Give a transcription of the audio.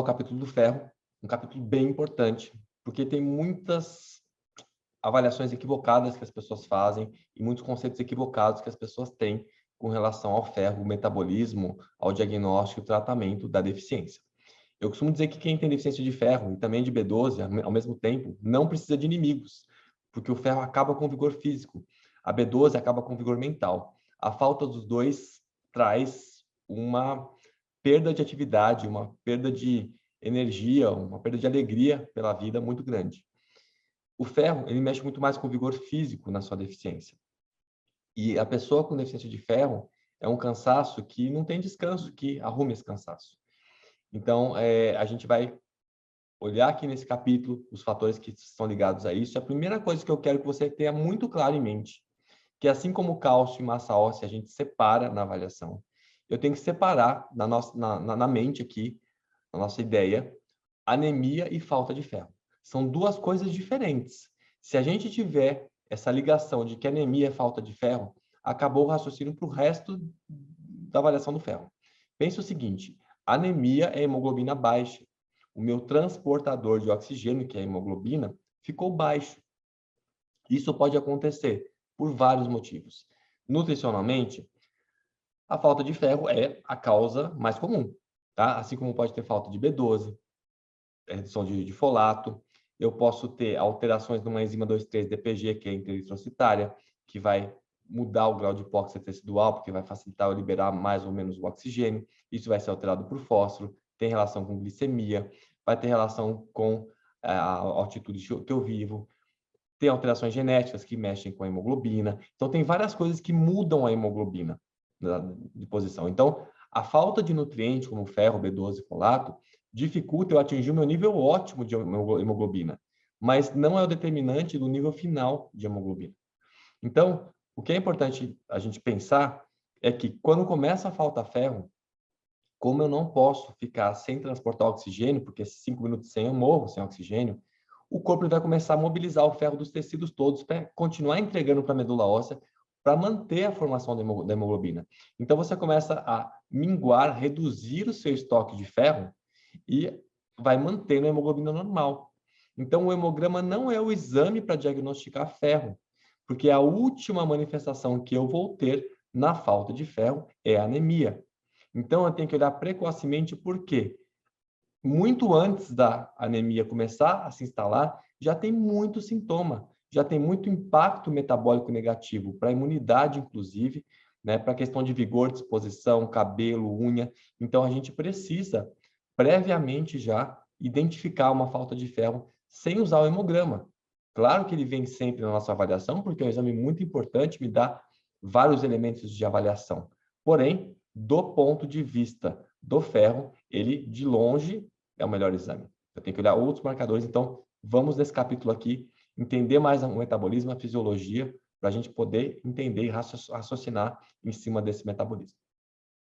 ao capítulo do ferro, um capítulo bem importante, porque tem muitas avaliações equivocadas que as pessoas fazem e muitos conceitos equivocados que as pessoas têm com relação ao ferro, o metabolismo, ao diagnóstico e tratamento da deficiência. Eu costumo dizer que quem tem deficiência de ferro e também de B12, ao mesmo tempo, não precisa de inimigos, porque o ferro acaba com o vigor físico, a B12 acaba com o vigor mental. A falta dos dois traz uma perda de atividade, uma perda de energia, uma perda de alegria pela vida muito grande. O ferro, ele mexe muito mais com o vigor físico na sua deficiência. E a pessoa com deficiência de ferro é um cansaço que não tem descanso, que arrume esse cansaço. Então, a gente vai olhar aqui nesse capítulo os fatores que estão ligados a isso. A primeira coisa que eu quero que você tenha muito claro em mente, que assim como cálcio e massa óssea a gente separa na avaliação, eu tenho que separar na mente aqui, na nossa ideia, anemia e falta de ferro. São duas coisas diferentes. Se a gente tiver essa ligação de que anemia é falta de ferro, acabou o raciocínio para o resto da avaliação do ferro. Pense o seguinte, anemia é hemoglobina baixa. O meu transportador de oxigênio, que é a hemoglobina, ficou baixo. Isso pode acontecer por vários motivos. Nutricionalmente, a falta de ferro é a causa mais comum, tá? Assim como pode ter falta de B12, redução de folato. Eu posso ter alterações numa enzima 2,3-DPG, que é intereritrocitária, que vai mudar o grau de hipóxia tecidual, porque vai facilitar eu liberar mais ou menos o oxigênio. Isso vai ser alterado por fósforo, tem relação com glicemia, vai ter relação com a altitude que eu vivo, tem alterações genéticas que mexem com a hemoglobina. Então, tem várias coisas que mudam a hemoglobina de posição. Então, a falta de nutriente, como ferro, B12 e folato, dificulta eu atingir o meu nível ótimo de hemoglobina, mas não é o determinante do nível final de hemoglobina. Então, o que é importante a gente pensar é que quando começa a faltar ferro, como eu não posso ficar sem transportar oxigênio, porque 5 minutos sem eu morro sem oxigênio, o corpo vai começar a mobilizar o ferro dos tecidos todos para continuar entregando para a medula óssea para manter a formação da hemoglobina. Então, você começa a minguar, reduzir o seu estoque de ferro e vai mantendo a hemoglobina normal. Então, o hemograma não é o exame para diagnosticar ferro, porque a última manifestação que eu vou ter na falta de ferro é a anemia. Então, eu tenho que olhar precocemente por quê? Muito antes da anemia começar a se instalar, já tem muito sintoma, já tem muito impacto metabólico negativo para a imunidade, inclusive, né, para a questão de vigor, disposição, cabelo, unha. Então, a gente precisa, previamente já, identificar uma falta de ferro sem usar o hemograma. Claro que ele vem sempre na nossa avaliação, porque é um exame muito importante, me dá vários elementos de avaliação. Porém, do ponto de vista do ferro, ele, de longe, é o melhor exame. Eu tenho que olhar outros marcadores. Então, vamos nesse capítulo aqui, entender mais o metabolismo, a fisiologia, para a gente poder entender e raciocinar em cima desse metabolismo.